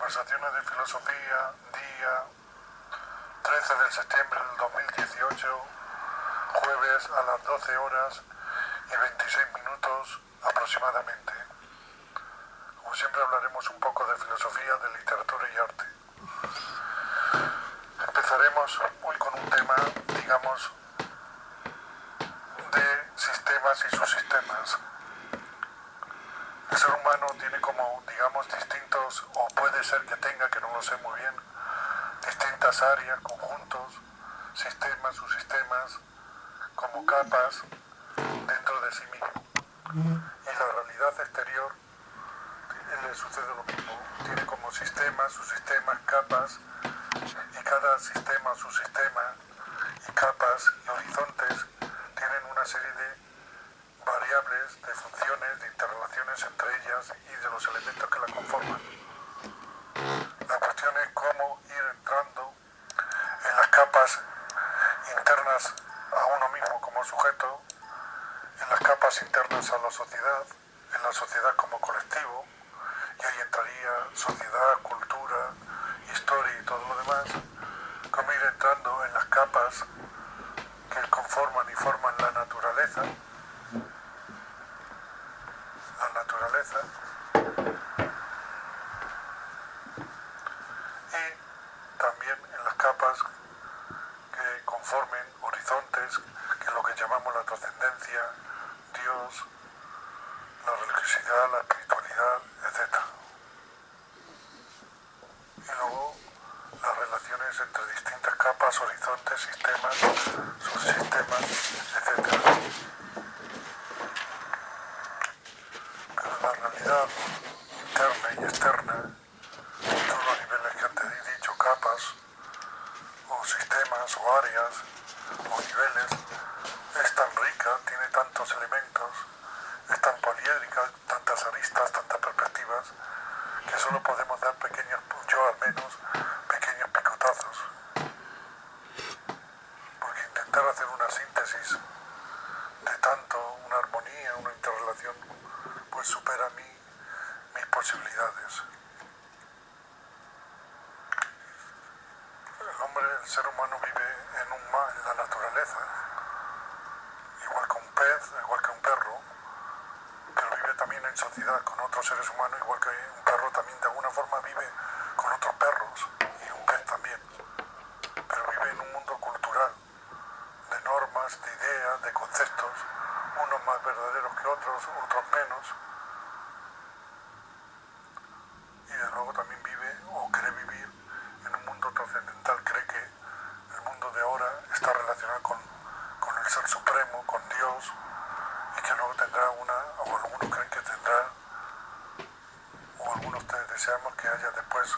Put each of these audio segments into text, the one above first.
Conversaciones de Filosofía, día 13 de septiembre del 2018, jueves a las 12 horas y 26 minutos aproximadamente. Como siempre hablaremos un poco de filosofía, de literatura y arte. Empezaremos hoy con un tema, digamos, de sistemas y subsistemas. El ser humano tiene como, digamos, distintos, o puede ser que tenga, que no lo sé muy bien, distintas áreas, conjuntos, sistemas, subsistemas, como capas dentro de sí mismo. Y la realidad exterior le sucede lo mismo. Tiene como sistemas, subsistemas, capas, y cada sistema, subsistema, y capas y horizontes tienen una serie de variables, de funciones, de interrelaciones entre ellas y de los elementos que la conforman. La cuestión es cómo ir entrando en las capas internas a uno mismo como sujeto, en las capas internas a la sociedad, en la sociedad como colectivo, y ahí entraría sociedad, cultura, historia y todo lo demás, cómo ir entrando en las capas que conforman y forman la naturaleza, y también en las capas que conformen horizontes, que es lo que llamamos la trascendencia, Dios, la religiosidad, la espiritualidad, etc. Y luego las relaciones entre distintas capas, horizontes, sistemas, subsistemas, etc. Pero la realidad interna y externa, todos los niveles que antes he dicho, capas, o sistemas, o áreas, o niveles, es tan rica, tiene tantos elementos, es tan poliédrica, tantas aristas, tantas perspectivas, que solo podemos dar pequeños, yo al menos, pequeños picotazos. Porque intentar hacer una síntesis de tanto, una armonía, una interrelación, pues supera mis posibilidades. El ser humano vive en la naturaleza, igual que un pez, igual que un perro, pero vive también en sociedad con otros seres humanos, igual que un perro también de alguna forma vive con otros perros, y un pez también, pero vive en un mundo cultural, de normas, de ideas, de conceptos, unos más verdaderos que otros, otros menos, y de luego también vive o cree vivir en un mundo trascendental, cree que el mundo de ahora está relacionado con el Ser Supremo, con Dios, y que luego tendrá o algunos creen que tendrá, o algunos ustedes deseamos que haya después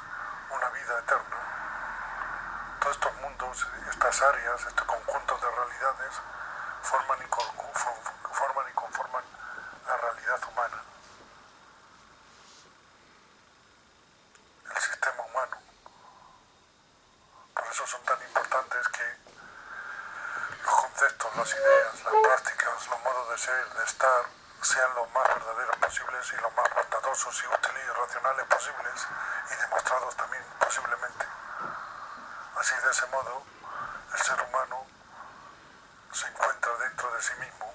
una vida eterna. Todos estos mundos, estas áreas, estos conjuntos de realidades forman y conforman la realidad humana, el sistema humano. Por eso son tan importantes que los conceptos, las ideas, las prácticas, los modos de ser, de estar, sean los más verdaderos posibles y los más bondadosos y útiles y racionales posibles, y demostrados también posiblemente. Así, de ese modo, el ser humano se encuentra dentro de sí mismo,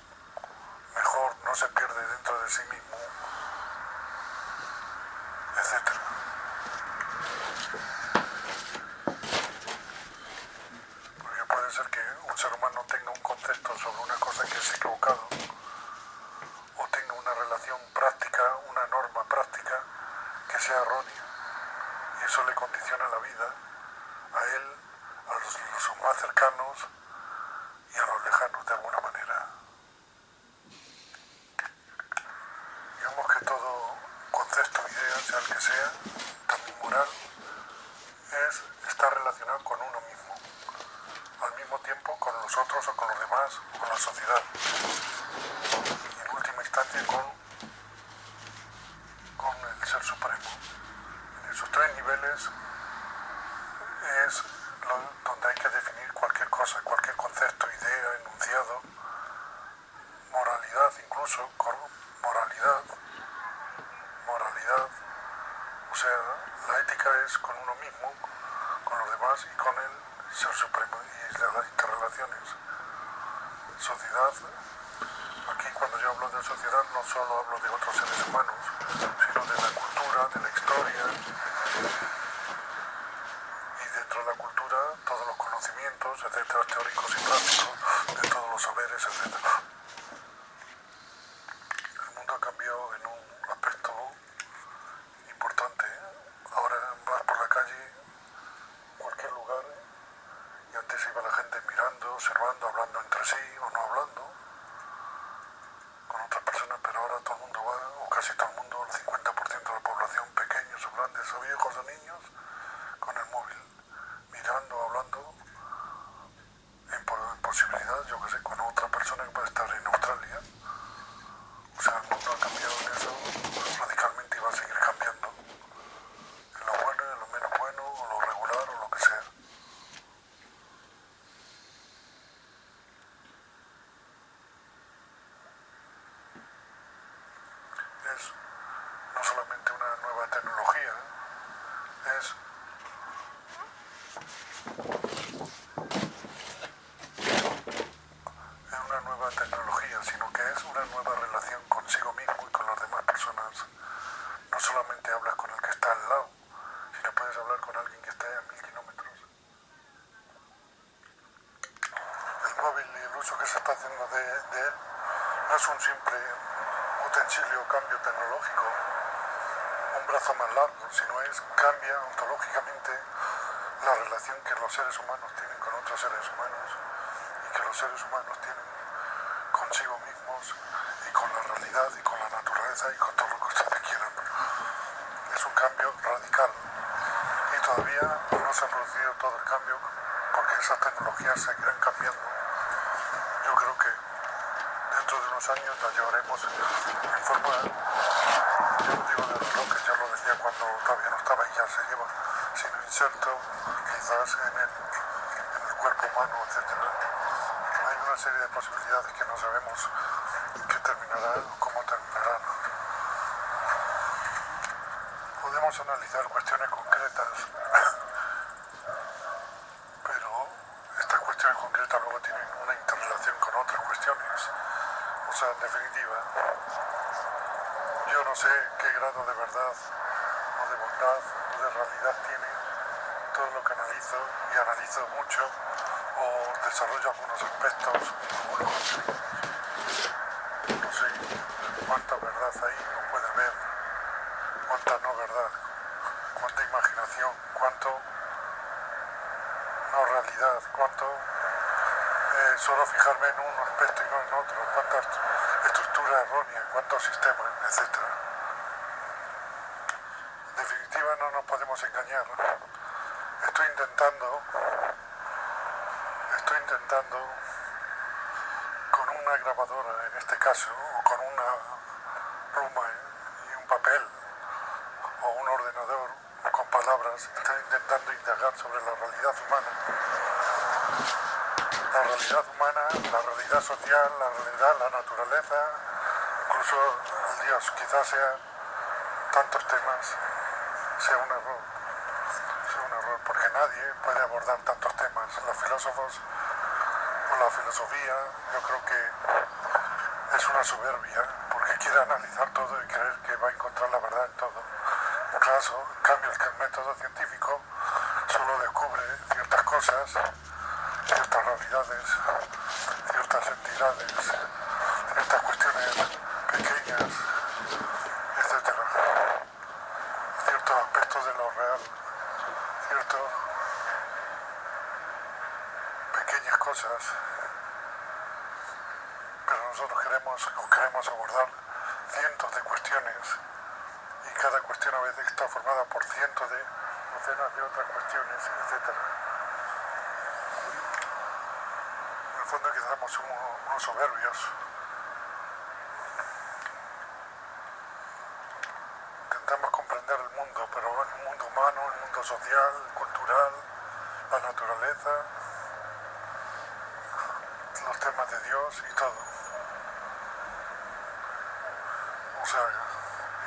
mejor, no se pierde dentro de sí mismo, etc. Porque puede ser que un ser humano tenga un concepto sobre una cosa que es equivocado, o tenga una relación práctica, una norma práctica que sea errónea, y eso le condiciona la vida a él, a los más cercanos y a los lejanos de alguna manera. Digamos que todo concepto, idea, sea el que sea, también moral, está relacionado con uno mismo, al mismo tiempo con los otros o con los demás, con la sociedad, y en última instancia con el Ser Supremo. En esos tres niveles es donde hay que definir cualquier cosa, cualquier concepto, idea, enunciado, moralidad, incluso moralidad, o sea, la ética ética es con uno mismo, con los demás y con el Ser Supremo y las interrelaciones. Sociedad, aquí cuando yo hablo de sociedad no solo hablo de otros seres humanos, sino de la cultura, de la historia, y dentro de la cultura todos los conocimientos, etcétera, teóricos y prácticos, de todos los saberes, etcétera. El mundo ha cambiado en un aspecto importante. Ahora vas por la calle, cualquier lugar, y antes iba la gente mirando, observando, hablando entre sí o no hablando con otras personas, pero ahora todo el mundo va, o casi todo el mundo, el 50% de la población, pequeños o grandes o viejos o niños, con el móvil, mirando, hablando, en posibilidad, yo que sé, con otra persona que puede estar en Australia. O sea, el mundo ha cambiado en eso radicalmente y va a seguir cambiando, en lo bueno y en lo menos bueno, o lo regular o lo que sea. Es no solamente una nueva tecnología, es una nueva tecnología, sino que es una nueva relación consigo mismo y con las demás personas. No solamente hablas con el que está al lado, sino puedes hablar con alguien que esté a 1000 kilómetros. El móvil y el uso que se está haciendo de él no es un simple utensilio o cambio tecnológico, un brazo más largo, sino cambia ontológicamente la relación que los seres humanos tienen con otros seres humanos y que los seres humanos tienen consigo mismos y con la realidad y con la naturaleza y con todo lo que ustedes quieran. Es un cambio radical y todavía no se ha producido todo el cambio porque esas tecnologías seguirán cambiando. Yo creo que dentro de unos años las llevaremos en forma, yo no digo de relojes, ya lo decía cuando todavía no estaba y ya se lleva, sino inserto quizás en el cuerpo humano, etcétera. Hay una serie de posibilidades que no sabemos qué terminará o cómo terminarán. Podemos analizar cuestiones concretas, pero estas cuestiones concretas luego tienen una interrelación con otras cuestiones. O sea, en definitiva, yo no sé qué grado de verdad o de bondad o de realidad tiene todo lo que analizo, y analizo mucho, o desarrollo algunos aspectos, algunos contenidos. No sé cuánta verdad hay, o puede haber, cuánta no verdad, cuánta imaginación, cuánto no realidad, cuánto solo fijarme en un aspecto y no en otro, cuánta estructura errónea, cuántos sistemas, etc. En definitiva, no nos podemos engañar. Estoy intentando con una grabadora, en este caso, o con una pluma y un papel, o un ordenador, con palabras, estoy intentando indagar sobre la realidad humana. La realidad humana, la realidad social, la realidad, la naturaleza, incluso el Dios, quizás sea tantos temas, sea un error, porque nadie puede abordar tantos temas. Los filósofos o la filosofía, yo creo que es una soberbia, porque quiere analizar todo y creer que va a encontrar la verdad en todo. En cambio, el método científico solo descubre ciertas cosas, ciertas realidades, ciertas entidades, ciertas cuestiones pequeñas, etcétera, ciertos aspectos de lo real, ciertas pequeñas cosas, pero nosotros queremos abordar cientos de cuestiones, y cada cuestión a veces está formada por cientos de docenas de otras cuestiones, etcétera. En el fondo quizás somos unos soberbios. Intentamos comprender el mundo, pero el mundo humano, el mundo social, cultural, la naturaleza, los temas de Dios y todo. O sea,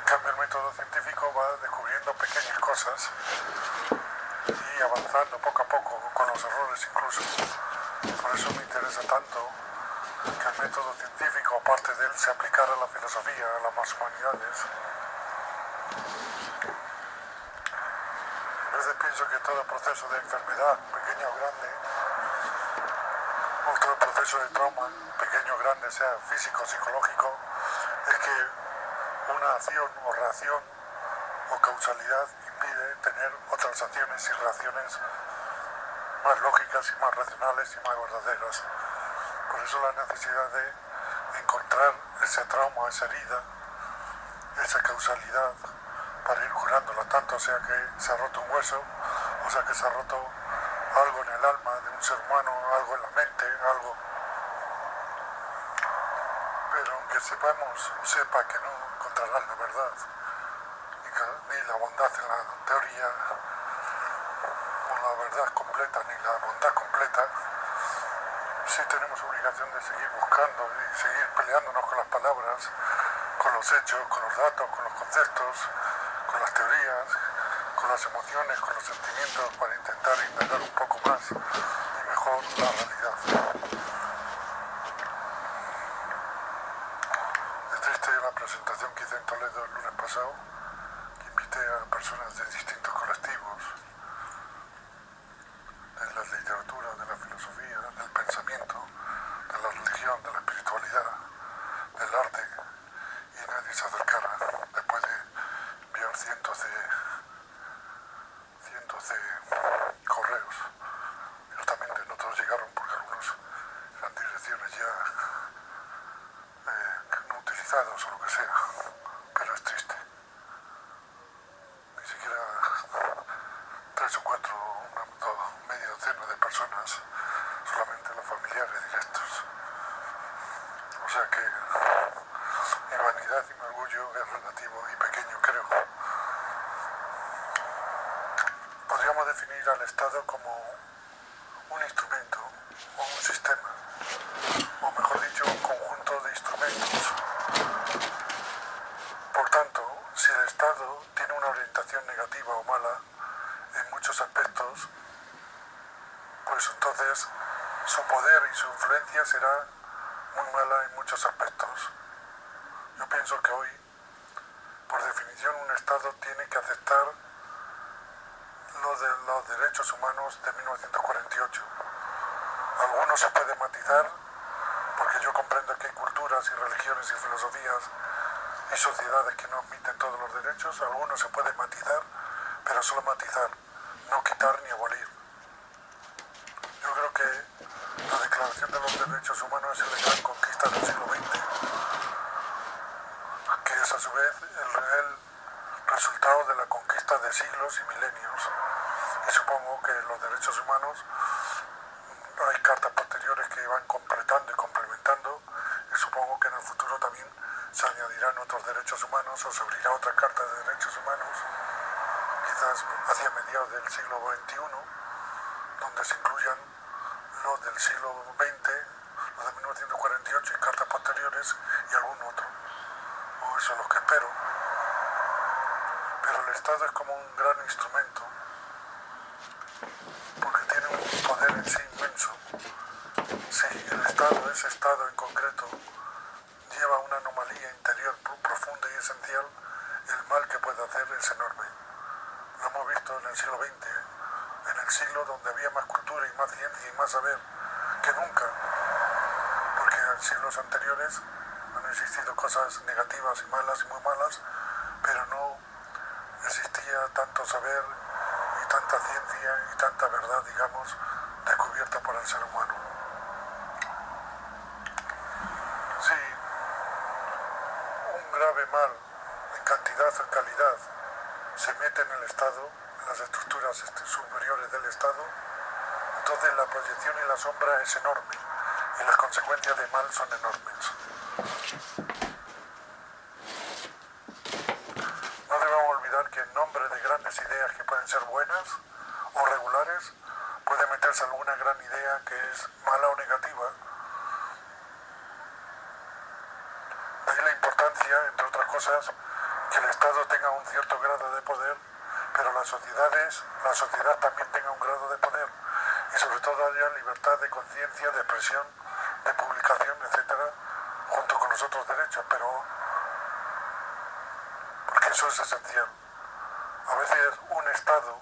cambio, el método científico va descubriendo pequeñas cosas y avanzando poco a poco, con los errores incluso. Por eso me interesa tanto que el método científico, aparte de él, se aplicara a la filosofía, a las humanidades. A veces pienso que todo proceso de enfermedad, pequeño o grande, o todo proceso de trauma, pequeño o grande, sea físico o psicológico, es que una acción o reacción o causalidad impide tener otras acciones y reacciones más lógicas y más racionales y más verdaderas. Por eso la necesidad de encontrar ese trauma, esa herida, esa causalidad para ir curándola, tanto sea que se ha roto un hueso, o sea que se ha roto algo en el alma de un ser humano, algo en la mente, algo. Pero aunque sepa que no encontrarán la verdad, ni la bondad en la teoría, o la verdad completa, ni la bondad completa, sí tenemos obligación de seguir buscando y seguir peleándonos con las palabras, con los hechos, con los datos, con los conceptos, con las teorías, con las emociones, con los sentimientos, para intentar indagar un poco más y mejor la realidad. Es triste la presentación que hice en Toledo el lunes pasado, que invité a personas de distintos colectivos, de la literatura, de la filosofía, del pensamiento, de la religión, de la espiritualidad, del arte, y nadie se acercara después de enviar cientos de correos. Ciertamente no todos llegaron porque algunos eran direcciones ya no utilizadas o lo que sea, pero es triste. Ni siquiera 3 o 4, media docena de personas, solamente los familiares directos. O sea que mi vanidad y mi orgullo es relativo y pequeño, creo. Podríamos definir al Estado como un instrumento o un sistema, o mejor dicho, un conjunto de instrumentos. Por tanto, si el Estado tiene una orientación negativa o mala en muchos aspectos, pues entonces su poder y su influencia será muy mala en muchos aspectos. Yo pienso que hoy, por definición, un Estado tiene que aceptar los derechos humanos de 1948. Algunos se puede matizar, porque yo comprendo que hay culturas y religiones y filosofías y sociedades que no admiten todos los derechos. Algunos se puede matizar, pero solo matizar, no quitar ni abolir. Yo creo que la Declaración de los Derechos Humanos es la gran conquista del siglo XX, que es a su vez el resultado de la conquista de siglos y milenios. Y supongo que los derechos humanos, hay cartas posteriores que van completando y complementando, y supongo que en el futuro también se añadirán otros derechos humanos o se abrirá otra carta de derechos humanos, quizás hacia mediados del siglo XXI, donde se incluyan los del siglo XX, los de 1948 y cartas posteriores y algún otro. O eso es lo que espero. Pero el Estado es como un gran instrumento, porque tiene un poder en sí inmenso. Si el Estado, ese Estado en concreto, lleva una anomalía interior profunda y esencial, el mal que puede hacer es enorme. Lo hemos visto en el siglo XX, en el siglo donde había más cultura y más ciencia y más saber que nunca, porque en siglos anteriores han existido cosas negativas y malas y muy malas, pero no existía tanto saber y tanta ciencia y tanta verdad, digamos, descubierta por el ser humano. Sí, un grave mal en cantidad o en calidad se mete en el Estado, en las estructuras superiores del Estado, entonces la proyección y la sombra es enorme y las consecuencias de mal son enormes. No debemos olvidar que en nombre de grandes ideas que pueden ser buenas o regulares, puede meterse alguna gran idea que es mala o negativa. De ahí la importancia, entre otras cosas, que el Estado tenga un cierto grado de poder, pero la sociedad también tenga un grado de poder y sobre todo haya libertad de conciencia, de expresión, de publicación, etcétera, junto con los otros derechos, pero porque eso es esencial. A veces un Estado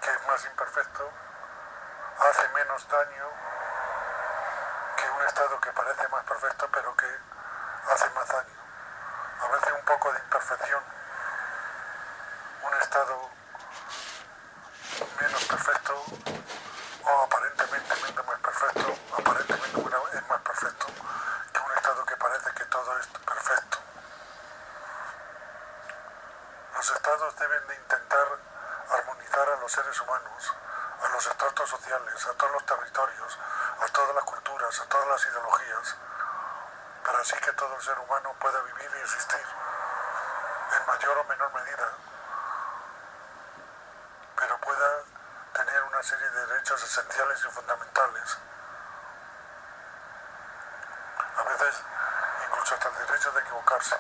que es más imperfecto hace menos daño que un Estado que parece más perfecto pero que hace más daño. A veces un poco de imperfección, un Estado menos perfecto o aparentemente menos más perfecto, aparentemente es más perfecto que un Estado que parece que todo es perfecto. Los Estados deben de intentar armonizar a los seres humanos, a los estratos sociales, a todos los territorios, a todas las culturas, a todas las ideologías, para así que todo el ser humano pueda vivir y existir, en mayor o menor medida, pero pueda tener una serie de derechos esenciales y fundamentales. A veces incluso hasta el derecho de equivocarse.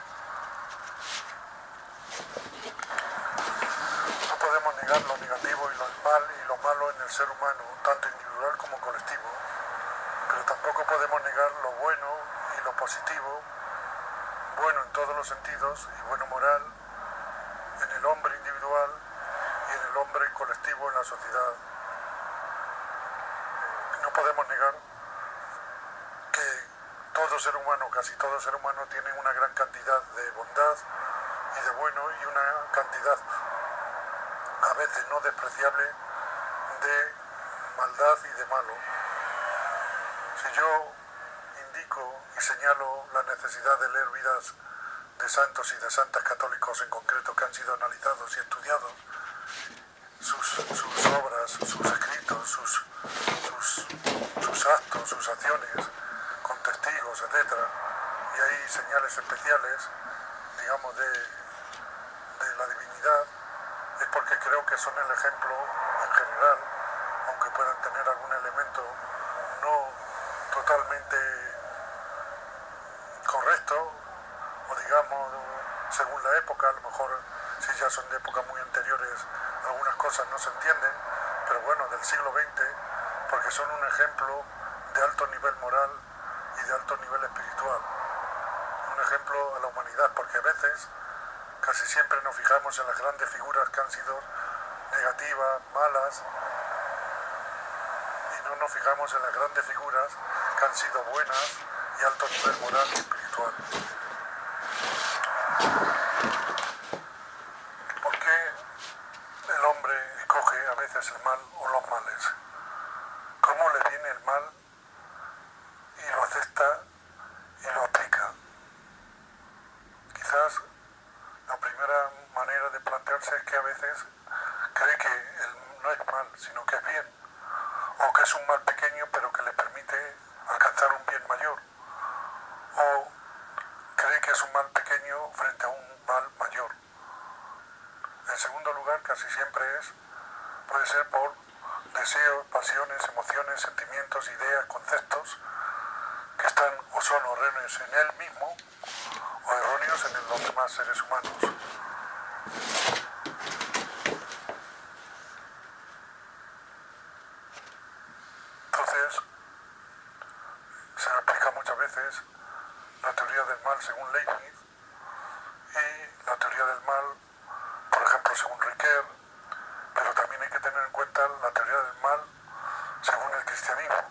No podemos negar lo negativo y lo malo en el ser humano, tanto individual como colectivo, pero tampoco podemos negar lo bueno y lo positivo, bueno en todos los sentidos y bueno moral, en el hombre individual y en el hombre colectivo en la sociedad. No podemos negar que todo ser humano, casi todo ser humano, tiene una gran cantidad de bondad y de bueno y una cantidad a veces no despreciable de maldad y de malo. Si yo indico y señalo la necesidad de leer vidas de santos y de santas católicos en concreto que han sido analizados y estudiados, sus obras, sus escritos, sus actos, sus acciones, con testigos, etc. Y hay señales especiales, digamos, de la divinidad, es porque creo que son el ejemplo en general, aunque puedan tener algún elemento no totalmente correcto, o digamos, según la época, a lo mejor si ya son de épocas muy anteriores, algunas cosas no se entienden, pero bueno, del siglo XX, porque son un ejemplo de alto nivel moral y de alto nivel espiritual, un ejemplo a la humanidad, porque a veces casi siempre nos fijamos en las grandes figuras que han sido negativas, malas, y no nos fijamos en las grandes figuras que han sido buenas y alto nivel moral y espiritual. ¿Por qué el hombre escoge a veces el mal o los males? ¿Cómo le viene el mal y lo acepta y lo aplica? Quizás la primera manera de plantearse es que a veces cree que no es mal, sino que es bien, o que es un mal pequeño pero que le permite alcanzar un bien mayor, o cree que es un mal pequeño frente a un mal mayor. En segundo lugar, casi siempre puede ser por deseos, pasiones, emociones, sentimientos, ideas, conceptos que están o son erróneos en él mismo o erróneos en los demás seres humanos. Entonces, se aplica muchas veces la teoría del mal según Leibniz y la teoría del mal, por ejemplo, según Ricoeur, pero también hay que tener en cuenta la teoría del mal según el cristianismo.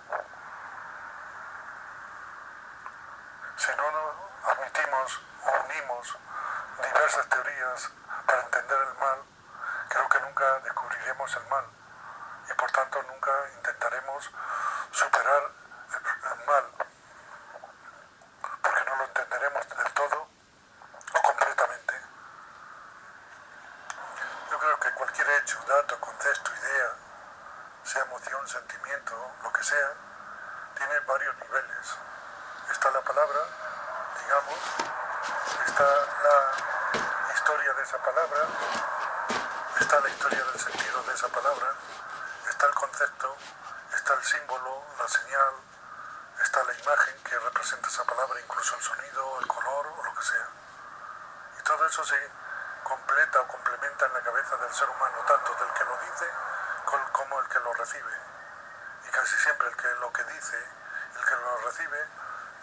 Si no admitimos o unimos diversas teorías para entender el mal, creo que nunca descubriremos el mal y por tanto nunca intentaremos superar el mal, porque no lo entenderemos del todo o completamente. Yo creo que cualquier hecho, dato, concepto, idea, sea emoción, sentimiento, lo que sea, tiene varios niveles. Está la palabra, digamos, está la historia de esa palabra, está la historia del sentido de esa palabra, está el concepto, está el símbolo, la señal, está la imagen que representa esa palabra, incluso el sonido, el color o lo que sea. Y todo eso se completa o complementa en la cabeza del ser humano, tanto del que lo dice como el que lo recibe. Y casi siempre lo que dice, el que lo recibe,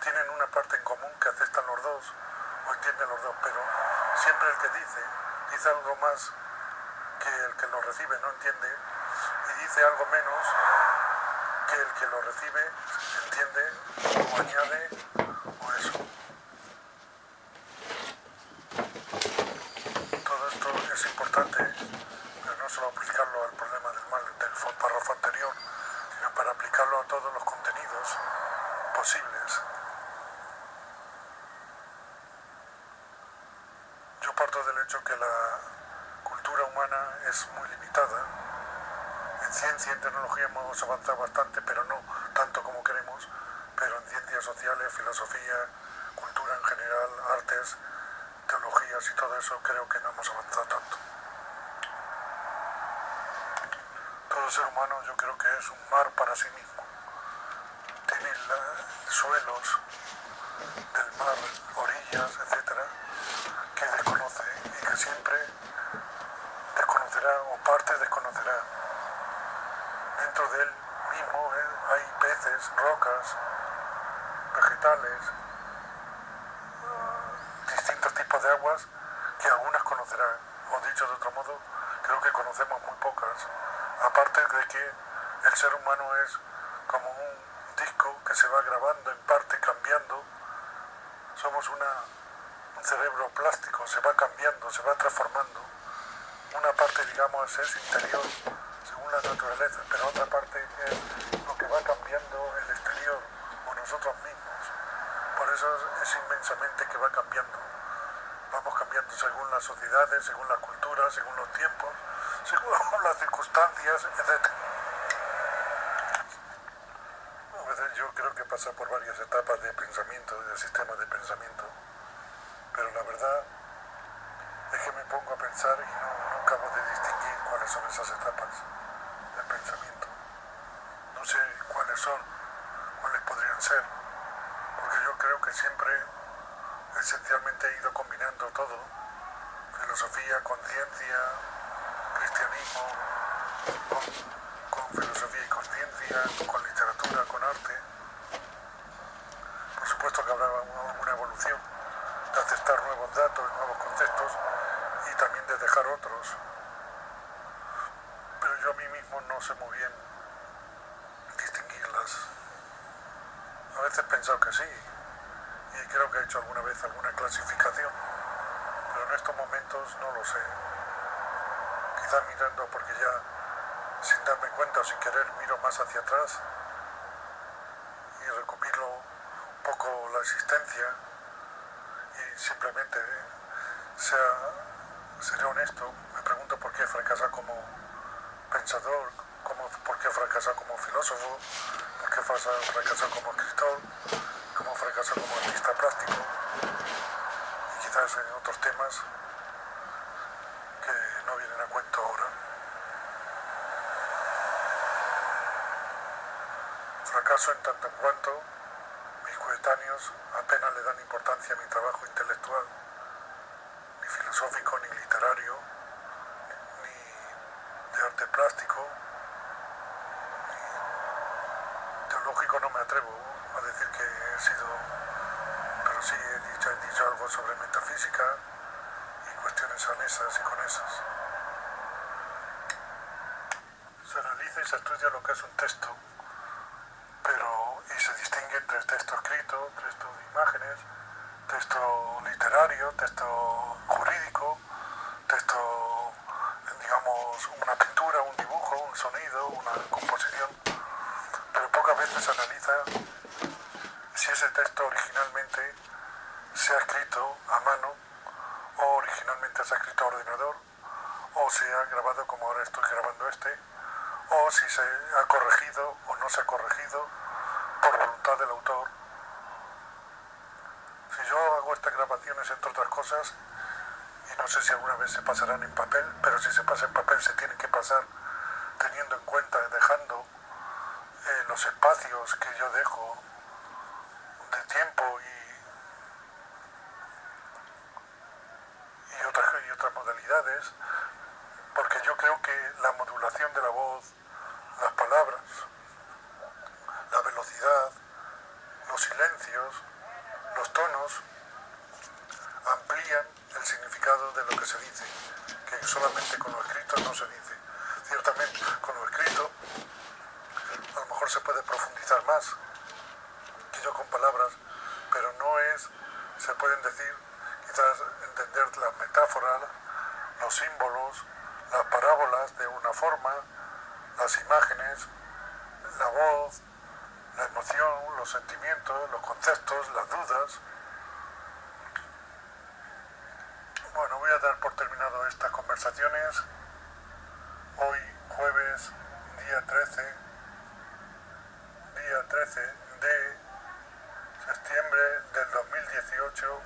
tienen una parte en común que aceptan los dos o entienden los dos, pero siempre el que dice algo más que el que lo recibe no entiende, y dice algo menos que el que lo recibe entiende o añade o eso. Todo esto es importante, pero no solo aplicarlo al problema del mal del párrafo anterior, sino para aplicarlo a todos los contenidos posibles. Yo parto del hecho que la cultura humana es muy limitada. En ciencia y en tecnología hemos avanzado bastante, pero no tanto como queremos, pero en ciencias sociales, filosofía, cultura en general, artes, teologías y todo eso, creo que no hemos avanzado tanto. Todo ser humano yo creo que es un mar para sí mismo. Tiene suelos del mar, orillas, etcétera, que desconoce y que siempre desconocerá o parte desconocerá. Dentro de él mismo hay peces, rocas, vegetales, distintos tipos de aguas que algunas conocerá, o dicho de otro modo, creo que conocemos muy pocas, aparte de que el ser humano es como un disco que se va grabando en parte, cambiando. Somos un cerebro plástico, se va cambiando, se va transformando. Una parte, digamos, es interior, según la naturaleza, pero otra parte es lo que va cambiando el exterior o nosotros mismos. Por eso es inmensamente que va cambiando. Vamos cambiando según las sociedades, según las culturas, según los tiempos, según las circunstancias, etc. A veces yo creo que pasa por varias etapas de pensamiento, de sistema de pensamiento, pero la verdad es que me pongo a pensar y no acabo de distinguir cuáles son esas etapas del pensamiento. No sé cuáles son, cuáles podrían ser, porque yo creo que siempre esencialmente he ido combinando todo, filosofía con ciencia, cristianismo con filosofía y con ciencia, con literatura, con arte. Por supuesto que habrá una evolución de aceptar nuevos datos, nuevos conceptos y también de dejar otros. Pero yo a mí mismo no sé muy bien distinguirlas. A veces he pensado que sí, y creo que he hecho alguna vez alguna clasificación, pero en estos momentos no lo sé. Quizá mirando, porque ya sin darme cuenta o sin querer miro más hacia atrás y recopilo un poco la existencia y simplemente seré honesto, me pregunto por qué he fracasado como pensador, por qué he fracasado como filósofo, por qué he fracasado como escritor, cómo he fracasado como artista plástico y quizás en otros temas que no vienen a cuento ahora. Fracaso en tanto en cuanto mis coetáneos apenas le dan importancia a mi trabajo intelectual, ni filosófico, ni literario, ni de arte plástico, ni teológico. No me atrevo a decir que he sido, pero sí he dicho algo sobre metafísica y cuestiones anexas y conexas. Se analiza y se estudia lo que es un texto, y se distingue entre texto escrito, texto de imágenes, texto literario, texto jurídico, texto, digamos, una pintura, un dibujo, un sonido, una composición, pero pocas veces se analiza si ese texto originalmente se ha escrito a mano o originalmente se ha escrito a ordenador o se ha grabado como ahora estoy grabando o si se ha corregido o no se ha corregido por voluntad del autor. Si yo hago estas grabaciones, entre otras cosas, y no sé si alguna vez se pasarán en papel, pero si se pasa en papel se tienen que pasar teniendo en cuenta, dejando los espacios que yo dejo de tiempo y otras modalidades tonalidades, porque yo creo que la modulación de la voz, las palabras, la velocidad, los silencios, los tonos, amplían el significado de lo que se dice, que solamente con lo escrito no se dice. Ciertamente, con lo escrito a lo mejor se puede profundizar más que yo con palabras, pero no es, se pueden decir, quizás entender las metáforas, los símbolos, las parábolas de una forma, las imágenes, la voz, la emoción, los sentimientos, los conceptos, las dudas. Bueno, voy a dar por terminado estas conversaciones. Hoy, jueves, día 13 de septiembre del 2018,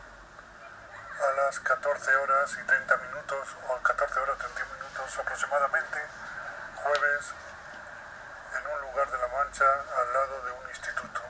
a las 14 horas y 30 minutos, o 14 horas 30 minutos aproximadamente, jueves, en un lugar de La Mancha, al lado de un instituto.